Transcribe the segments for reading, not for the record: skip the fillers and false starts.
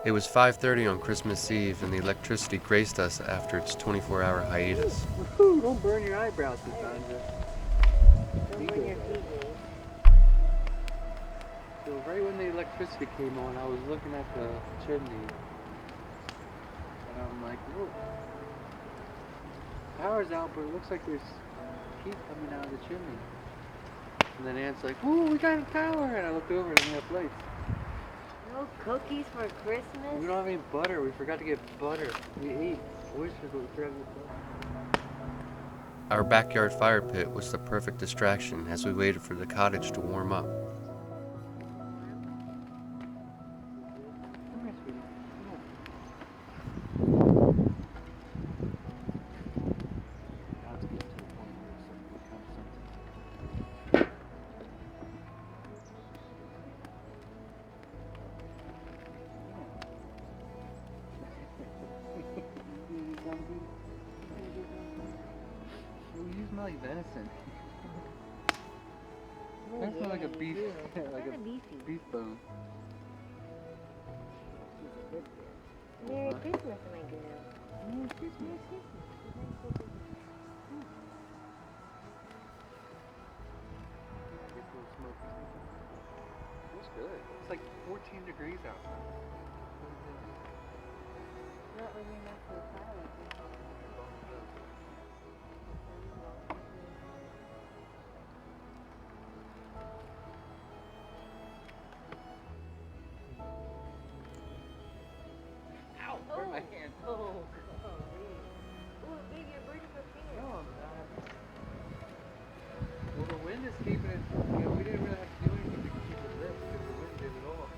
It was 5:30 on Christmas Eve, and the electricity graced us after its 24-hour hiatus. Woohoo! Don't burn your eyebrows, Cassandra. Don't burn your PJs. So right when the electricity came on, I was looking at the chimney, and I'm like, whoa. Power's out, but it looks like there's heat coming out of the chimney. And then Aunt's like, "Ooh, we got power!" And I looked over and we have lights. No cookies for Christmas? We don't have any butter. We forgot to get butter. We ate oysters, but we forgot to get butter. Our backyard fire pit was the perfect distraction as we waited for the cottage to warm up. Come here, sweetie. Come on. Now it's getting to the point where it's like become something. Oh, you smell like venison. That smells like a beef, like Kinda a beefy. beef bone. Merry Christmas, my girl. Merry Christmas. It's good. It's like 14 degrees outside. Not really enough for a fire like this. Ow! Hurt my hand. Oh, golly. Oh, baby, you're burning my finger. No, I'm not. Well, the wind is keeping it. You know, we didn't really have to do anything to keep it lit because the wind did it all.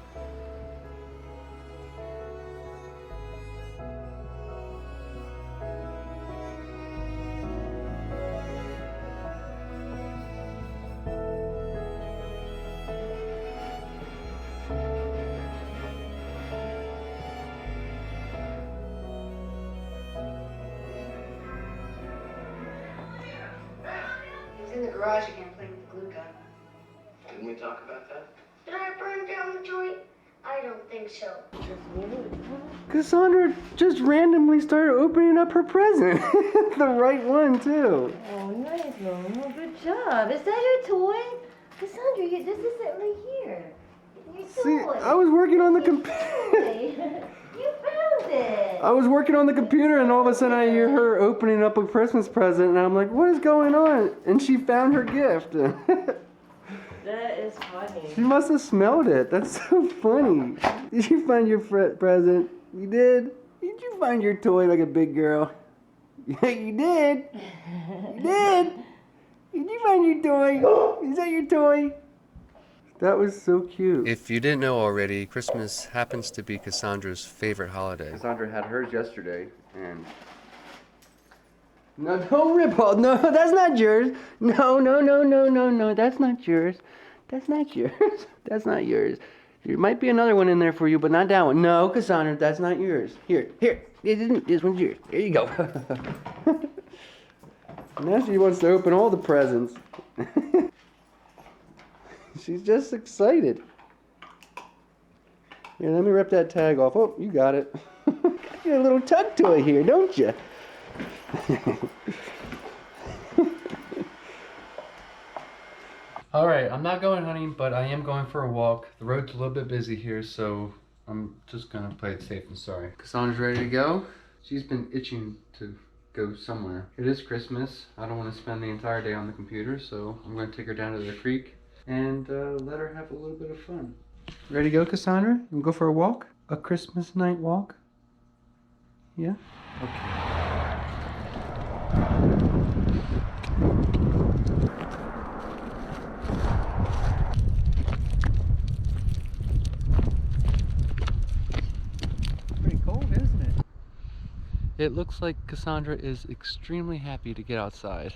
He's in the garage again playing with the glue gun. Didn't we talk about that? Did I burn down the joint? I don't think so. Cassandra just randomly started opening up her present. The right one, too. Oh, nice, Mama. Good job. Is that your toy? Cassandra, this is it right here. Your See, toy. I was working on the Your computer. toy. You found it. I was working on the computer and all of a sudden I hear her opening up a Christmas present and I'm like, what is going on? And she found her gift. That is funny. She must have smelled it. That's so funny. Did you find your present? You did? Did you find your toy like a big girl? Yeah, you did. You did. Did you find your toy? Is that your toy? That was so cute. If you didn't know already, Christmas happens to be Cassandra's favorite holiday. Cassandra had hers yesterday, and no, don't rip all. No, that's not yours. No, that's not yours. That's not yours. That's not yours. There might be another one in there for you, but not that one. No, Cassandra, that's not yours. Here. This one's yours. There you go. Now she wants to open all the presents. She's just excited. Here, let me rip that tag off. Oh, you got it. You got a little tug toy here, don't you? Alright, I'm not going hunting, but I am going for a walk. The road's a little bit busy here, so I'm just gonna play it safe and sorry. Cassandra's ready to go. She's been itching to go somewhere. It is Christmas. I don't want to spend the entire day on the computer, so I'm going to take her down to the creek and let her have a little bit of fun. Ready to go, Cassandra? You wanna go for a walk? A Christmas night walk? Yeah? Okay. Pretty cold, isn't it? It looks like Cassandra is extremely happy to get outside.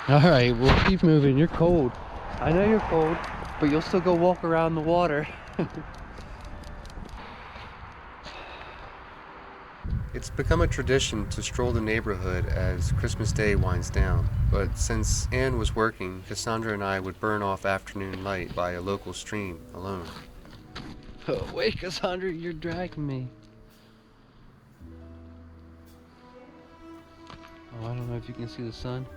Alright, we'll keep moving. You're cold. I know you're cold, but you'll still go walk around the water. It's become a tradition to stroll the neighborhood as Christmas Day winds down, but since Anne was working, Cassandra and I would burn off afternoon light by a local stream alone. Oh, wait, Cassandra, you're dragging me. Oh, I don't know if you can see the sun.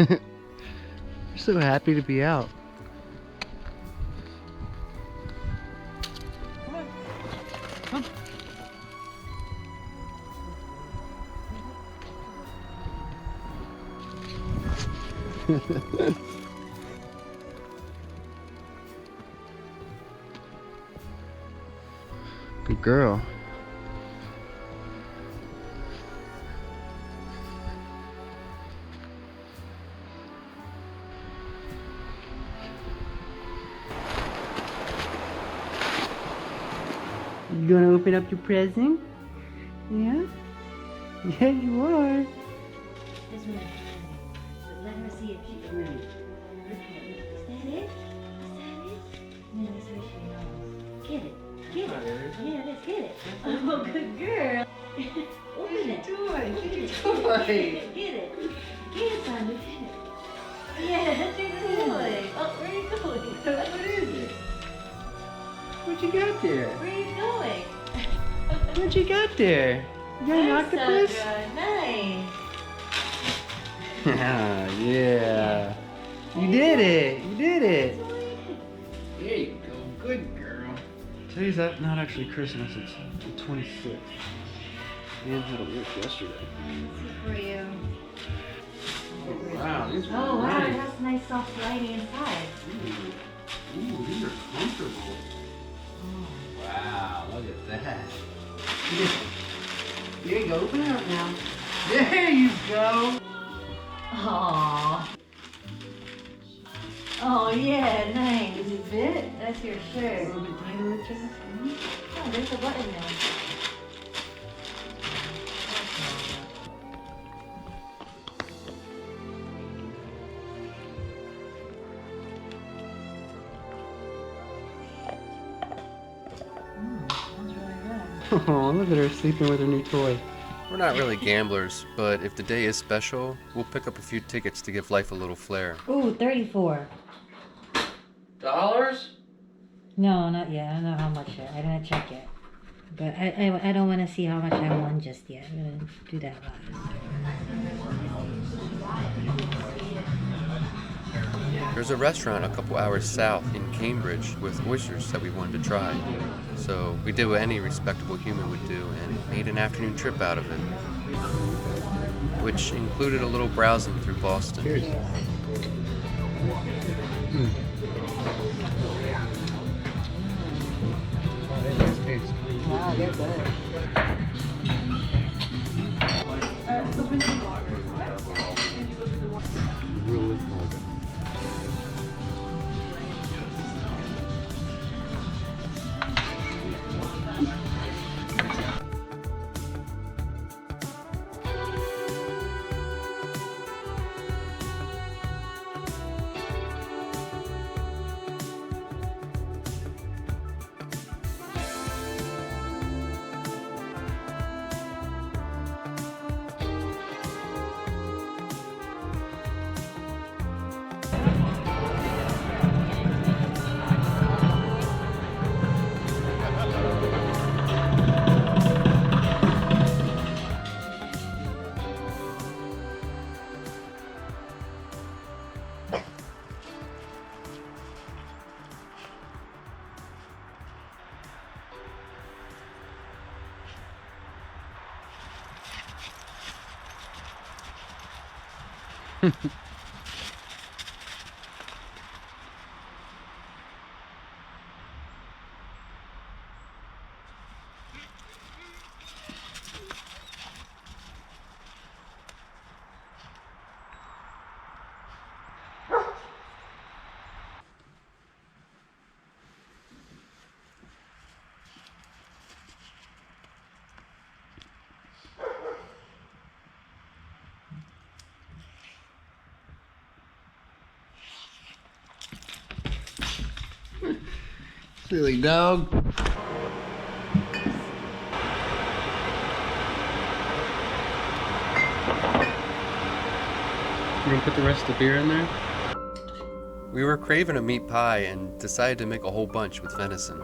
You're so happy to be out. Come on. Come. Good girl. You gonna open up your present? Yeah? Yeah, you are. This one. Let her see if she can read. Is that it? Is that it? Yeah, let's see what she knows. Get it. Get it. Yeah, let's get it. Oh, good girl. Open it. Get it. Get it. Get it, Sandra. Get it. Yeah, that's your toy. Oh, where are you going? What is it? What you got there? Where are you going? What you got there? You got an octopus? Sandra. Nice. Yeah. You did it. You did it. There you go. Good girl. Today's not actually Christmas. It's the 26th. Anne had to work yesterday. For you. Wow, these are Oh, wow, it nice. has nice soft lighting inside. Ooh, these are comfortable. Wow, look at that. There you go. Open it up now. There you go. Aww. Oh, yeah, nice. Does it fit? That's your A shirt. little bit tighter with chest. Oh, there's a button there. That's really good. Oh, look at her sleeping with her new toy. We're not really gamblers, but if the day is special, we'll pick up a few tickets to give life a little flair. Ooh, 34. Dollars? No, not yet. I don't know how much yet. I didn't check yet. But I don't want to see how much I won just yet. I'm going to do that last. There's a restaurant a couple hours south in Cambridge with oysters that we wanted to try. So we did what any respectable human would do and made an afternoon trip out of it, which included a little browsing through Boston. Cheers. Wow, they're good. Really cool. Silly dog. You gonna put the rest of the beer in there? We were craving a meat pie and decided to make a whole bunch with venison.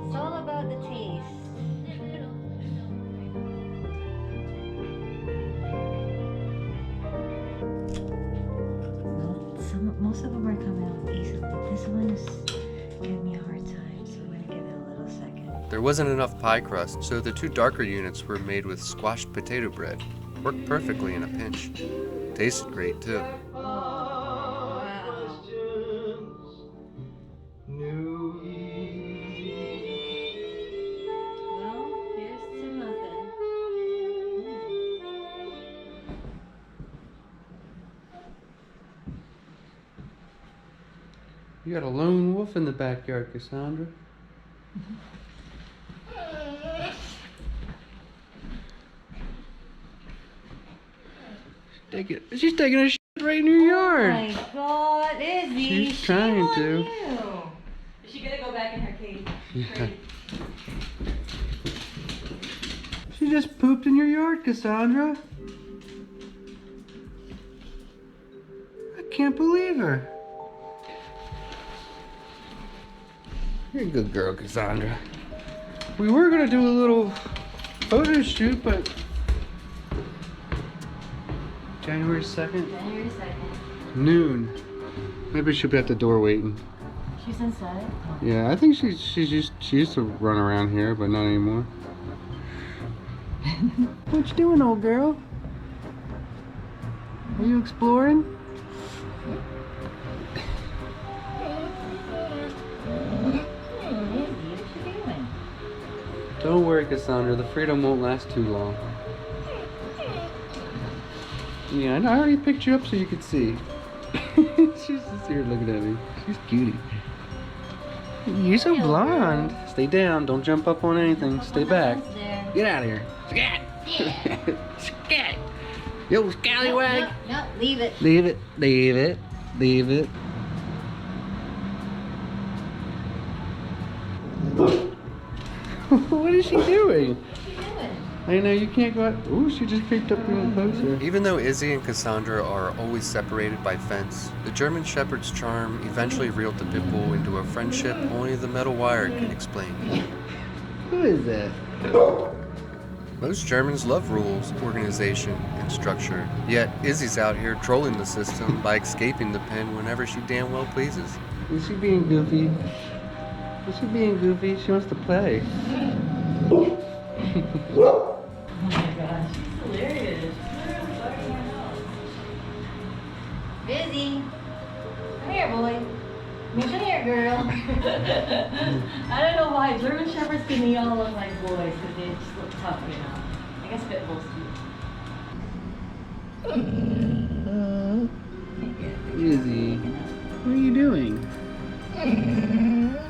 It's all about the taste. Most of them are coming out easily. This one is giving me a hard time, so we're gonna give it a little second. There wasn't enough pie crust, so the two darker units were made with squashed potato bread. Worked perfectly in a pinch. Tasted great too. Well, here's to nothing. You got a lone wolf in the backyard, Cassandra. She's taking a shit right in your Oh yard. my God, Izzy! She's trying shame to. on you. Is she gonna go back in her cage? Yeah. She just pooped in your yard, Cassandra. I can't believe her. You're a good girl, Cassandra. We were gonna do a little photo shoot, but January 2nd, January 2nd. noon. Maybe she'll be at the door waiting. She's inside. Yeah, I think she used to run around here, but not anymore. What you doing, old girl? Are you exploring? Don't worry, Cassandra. The freedom won't last too long. Yeah, I already picked you up so you could see. She's just here looking at me. She's cutie. You're so blonde. Stay down. Don't jump up on anything. Stay back. Get out of here. Scat. Scat. Yo, scallywag. No, leave it. Leave it. Leave it. Leave it. What is she doing? I know you can't go out. Ooh, she just creeped up even closer. Even though Izzy and Cassandra are always separated by fence, the German Shepherd's charm eventually reeled the Pitbull into a friendship only the metal wire can explain. Who is that? Most Germans love rules, organization, and structure, yet Izzy's out here trolling the system by escaping the pen whenever she damn well pleases. Is she being goofy? Is she being goofy? She wants to play. Oh my gosh, she's hilarious. Busy. Come here, boy. Come here, girl. I don't know why German Shepherds to me all look like boys because they just look tough, you know. I guess Pitbulls do. Izzy, what are you doing?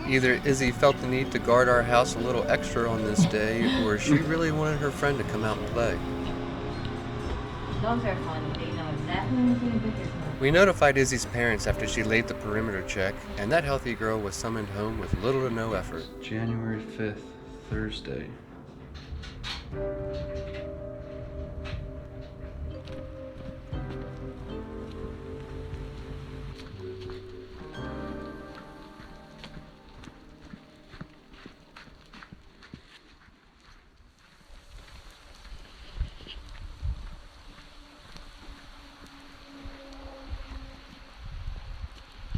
Either Izzy felt the need to guard our house a little extra on this day, or she really wanted her friend to come out and play. Dogs are fun. They know exactly when to take a picture. We notified Izzy's parents after she laid the perimeter check, and that healthy girl was summoned home with little to no effort. January 5th, Thursday.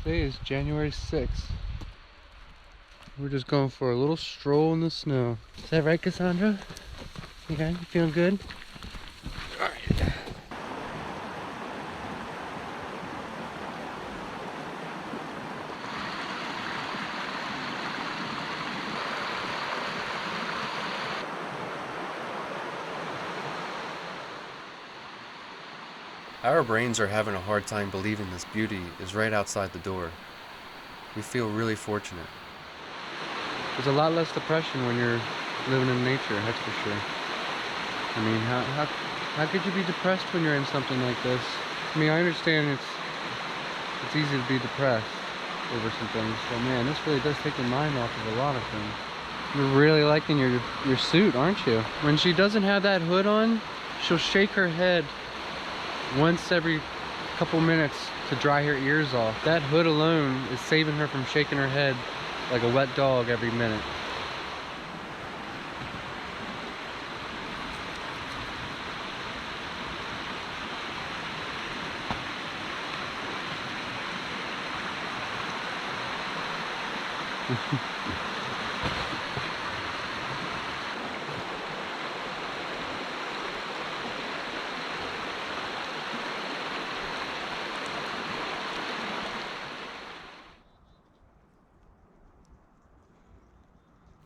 Today is January 6th. We're just going for a little stroll in the snow. Is that right, Cassandra? Yeah, you feeling good? All right. Our brains are having a hard time believing this beauty is right outside the door. We feel really fortunate. There's a lot less depression when you're living in nature, that's for sure. I mean, how could you be depressed when you're in something like this? I mean, I understand it's easy to be depressed over some things, but man, this really does take your mind off of a lot of things. You're really liking your suit, aren't you? When she doesn't have that hood on, she'll shake her head once every couple minutes to dry her ears off. That hood alone is saving her from shaking her head like a wet dog every minute.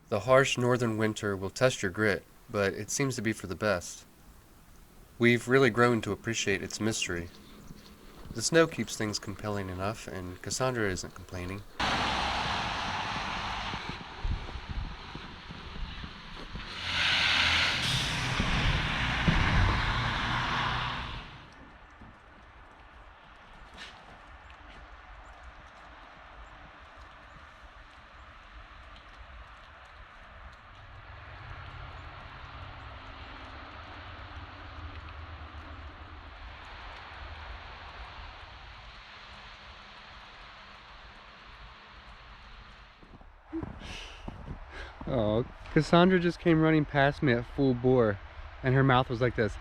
The harsh northern winter will test your grit, but it seems to be for the best. We've really grown to appreciate its mystery. The snow keeps things compelling enough, and Cassandra isn't complaining. Oh, Cassandra just came running past me at full bore, and her mouth was like this.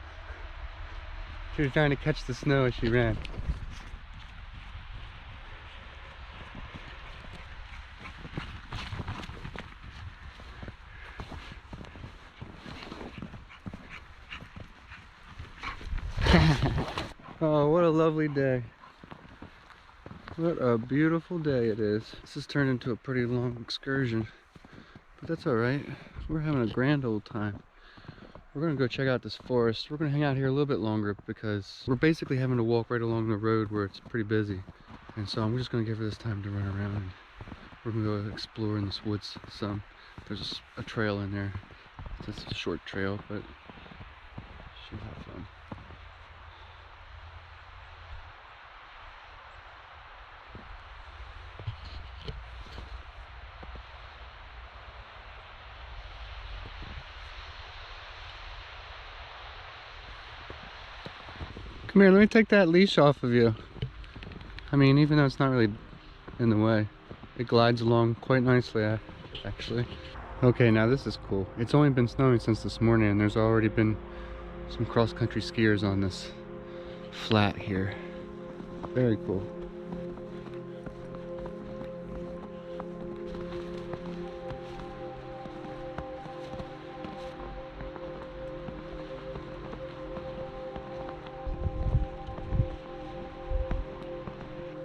She was trying to catch the snow as she ran. Oh, what a lovely day. What a beautiful day it is. This has turned into a pretty long excursion, but that's all right. We're having a grand old time. We're gonna go check out this forest. We're gonna hang out here a little bit longer because we're basically having to walk right along the road where it's pretty busy. And so I'm just gonna give her this time to run around. We're gonna go explore in this woods some. There's a trail in there. It's a short trail, but she'll have fun. Come here, let me take that leash off of you. I mean, even though it's not really in the way, it glides along quite nicely, actually. Okay, now this is cool. It's only been snowing since this morning, and there's already been some cross-country skiers on this flat here. Very cool.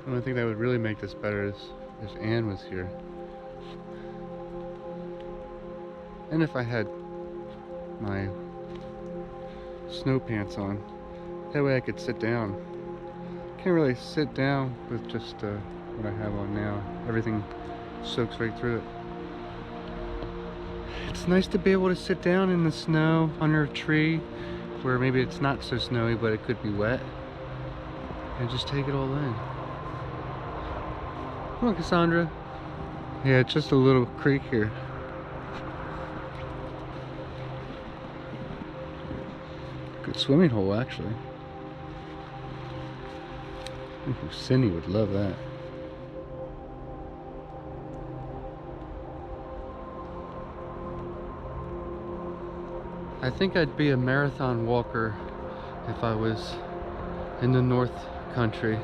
The only thing that would really make this better is if Anne was here. And if I had my snow pants on. That way I could sit down. Can't really sit down with just what I have on now. Everything soaks right through it. It's nice to be able to sit down in the snow under a tree where maybe it's not so snowy but it could be wet and just take it all in. Come on, Cassandra. Yeah, it's just a little creek here. Good swimming hole, actually. Ooh, Cindy would love that. I think I'd be a marathon walker if I was in the North Country,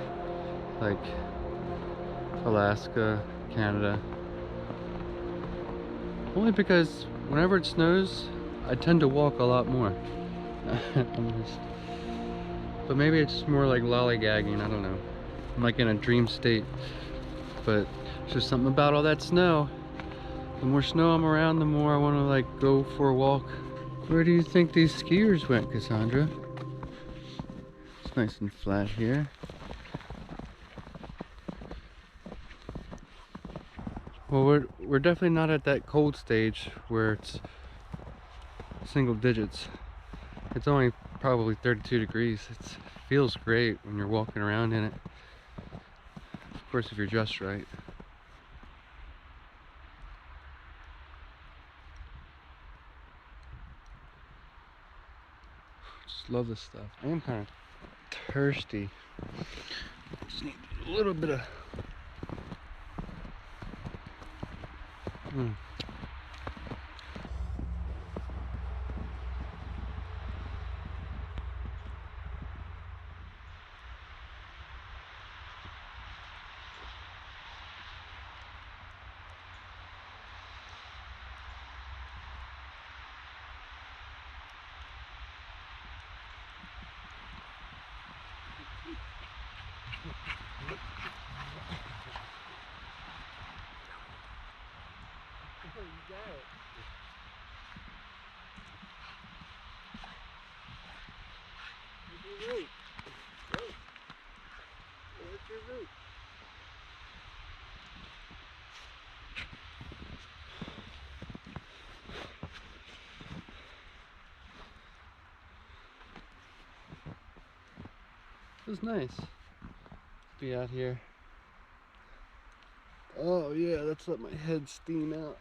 like Alaska, Canada. Only because whenever it snows, I tend to walk a lot more. But maybe it's more like lollygagging, I don't know. I'm like in a dream state. But it's just something about all that snow. The more snow I'm around, the more I want to like go for a walk. Where do you think these skiers went, Cassandra? It's nice and flat here. Well, we're definitely not at that cold stage where it's single digits. It's only probably 32 degrees. It feels great when you're walking around in it. Of course, if you're dressed right. Just love this stuff. I am kind of thirsty. Just need a little bit of... It was nice to be out here. Oh yeah, let's let my head steam out.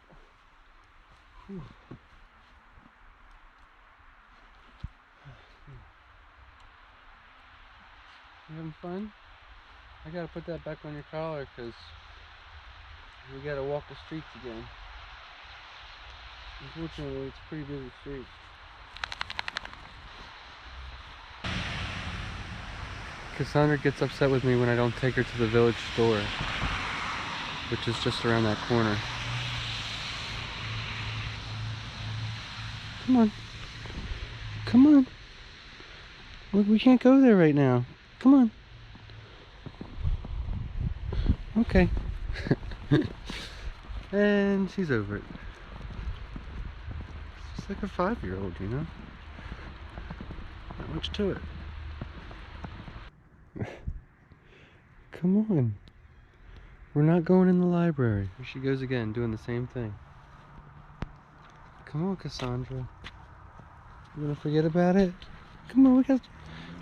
Whew. You having fun? I gotta put that back on your collar because we gotta walk the streets again. Unfortunately, it's a pretty busy street. Cassandra gets upset with me when I don't take her to the village store, which is just around that corner. Come on. Come on. We can't go there right now. Come on. Okay. And she's over it. It's like a 5-year-old, you know? Not much to it. Come on. We're not going in the library. Here she goes again, doing the same thing. Come on, Cassandra. You gonna forget about it? Come on,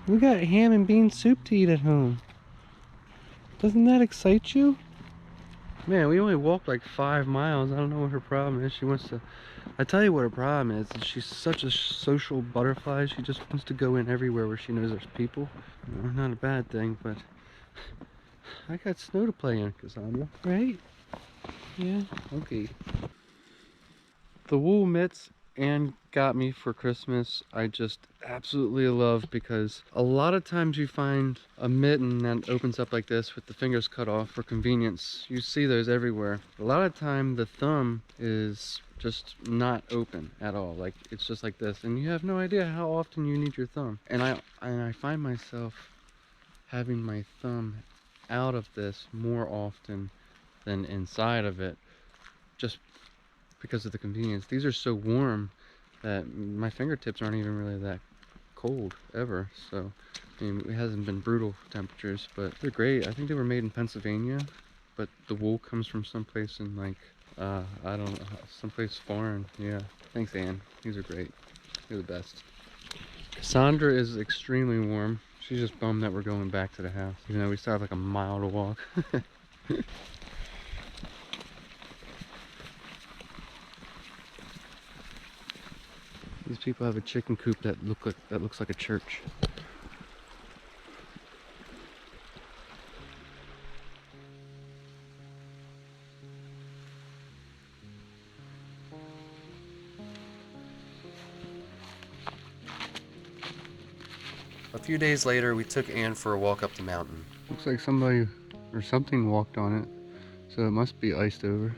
we got ham and bean soup to eat at home. Doesn't that excite you? Man, we only walked like 5 miles. I don't know what her problem is. She wants to... I tell you what her problem is she's such a social butterfly. She just wants to go in everywhere where she knows there's people. Not a bad thing, but... I got snow to play in, Cassandra. Right? Yeah? Okay. The wool mitts Anne got me for Christmas I just absolutely love, because a lot of times you find a mitten that opens up like this with the fingers cut off for convenience. You see those everywhere. A lot of time the thumb is just not open at all. Like, it's just like this, and you have no idea how often you need your thumb. And I find myself having my thumb out of this more often than inside of it, just because of the convenience. These are so warm that my fingertips aren't even really that cold ever. So, I mean, it hasn't been brutal temperatures, but they're great. I think they were made in Pennsylvania, but the wool comes from someplace in like, I don't know, someplace foreign. Yeah. Thanks, Anne. These are great. You're the best. Cassandra is extremely warm. She's just bummed that we're going back to the house, even though we still have like a mile to walk. These people have a chicken coop that looks like a church. A few days later, we took Anne for a walk up the mountain. Looks like somebody or something walked on it. So it must be iced over.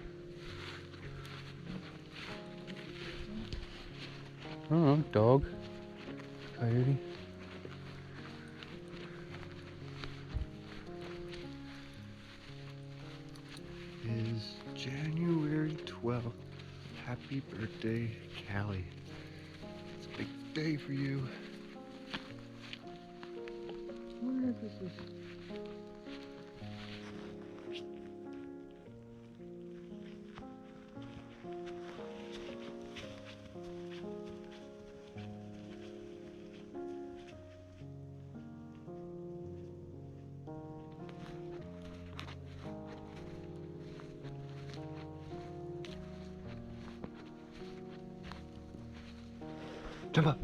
I don't know, dog, coyote. Is January 12th. Happy birthday, Callie. It's a big day for you. I wonder if this is... Jump up.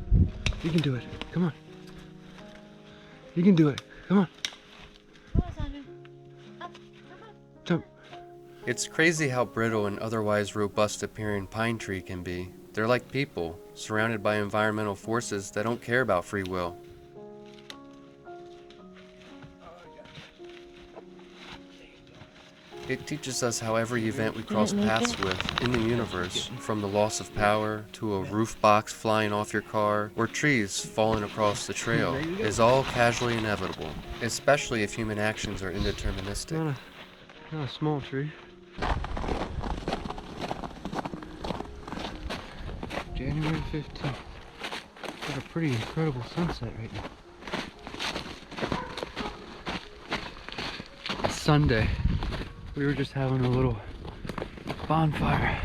You can do it. Come on. You can do it. Come on. Come on, Sandra. Up. Come on. Jump. It's crazy how brittle an otherwise robust appearing pine tree can be. They're like people, surrounded by environmental forces that don't care about free will. It teaches us how every event we cross paths with in the universe, from the loss of power to a roof box flying off your car or trees falling across the trail, is all casually inevitable, especially if human actions are indeterministic. Not a small tree. January 15th. Got a pretty incredible sunset right now. It's Sunday. We were just having a little bonfire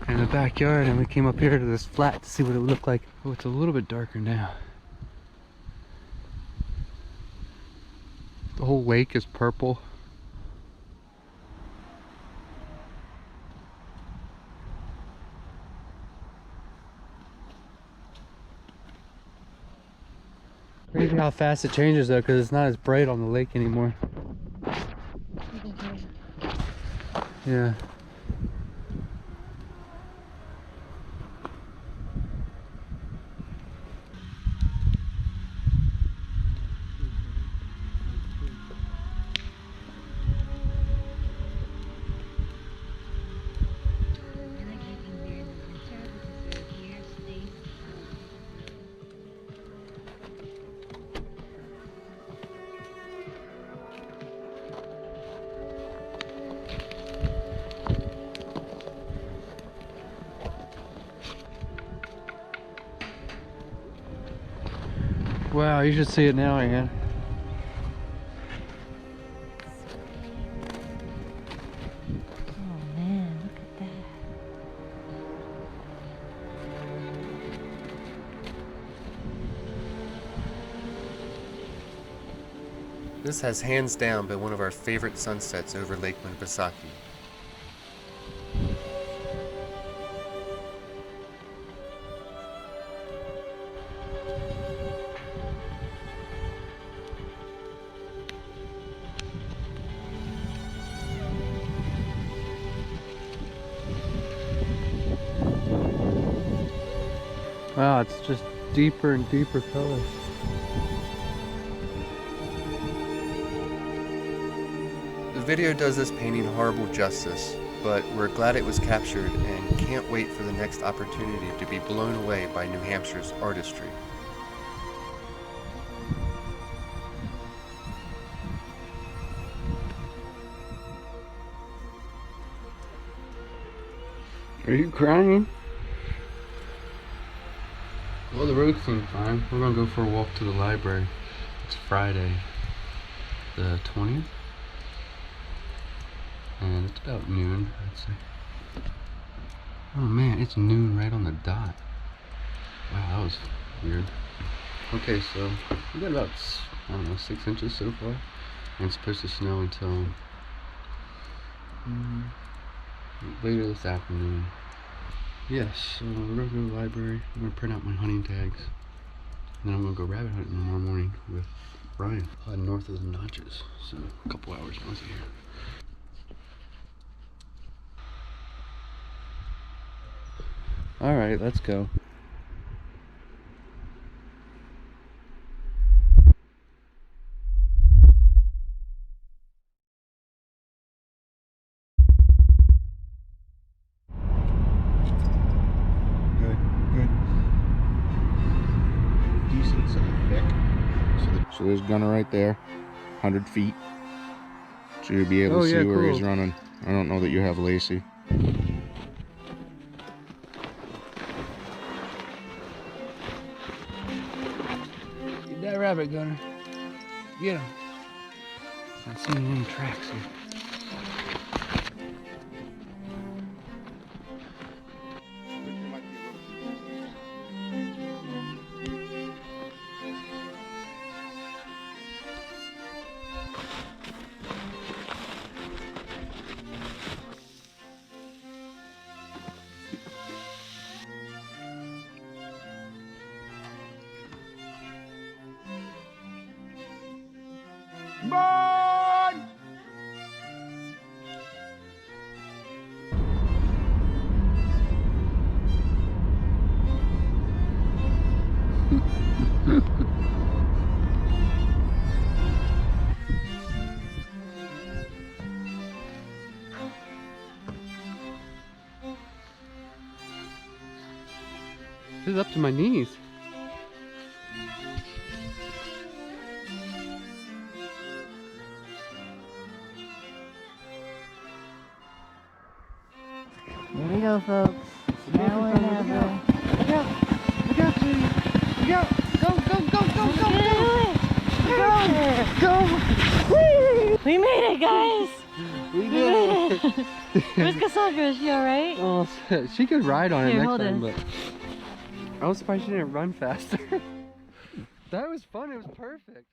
in the backyard, and we came up here to this flat to see what it would look like. Oh, it's a little bit darker now. The whole lake is purple. Crazy how fast it changes though, because it's not as bright on the lake anymore. Yeah. Wow, you should see it now, Ann. Oh man, look at that. This has hands down been one of our favorite sunsets over Lake Winnipesaukee. Wow, it's just deeper and deeper colors. The video does this painting horrible justice, but we're glad it was captured and can't wait for the next opportunity to be blown away by New Hampshire's artistry. Are you crying? Well, the road seemed fine. We're gonna go for a walk to the library. It's Friday, the 20th. And it's about noon, I'd say. Oh man, it's noon right on the dot. Wow, that was weird. Okay, so we got about, I don't know, 6 inches so far. And it's supposed to snow until later this afternoon. Yes, so we're gonna go to the library. I'm gonna print out my hunting tags. And then I'm gonna go rabbit hunting tomorrow morning with Ryan, north of the Notches. So a couple hours north of here. All right, let's go. So there's Gunner right there, 100 feet. So you'll be able Oh, to see yeah, where he's cool. running. I don't know that you have Lacey. Get that rabbit, Gunner. Get him. Not seeing any tracks here. This is up to my knees. Here we go, folks. Now or never. Look out, Judy. Look out. Go, go, go, go, go, go. Go. We made it, guys! We did it. Where's Cassandra? Is she alright? Oh, she could ride on it Here, next hold time, it. but I was surprised she didn't run faster. That was fun. It was perfect.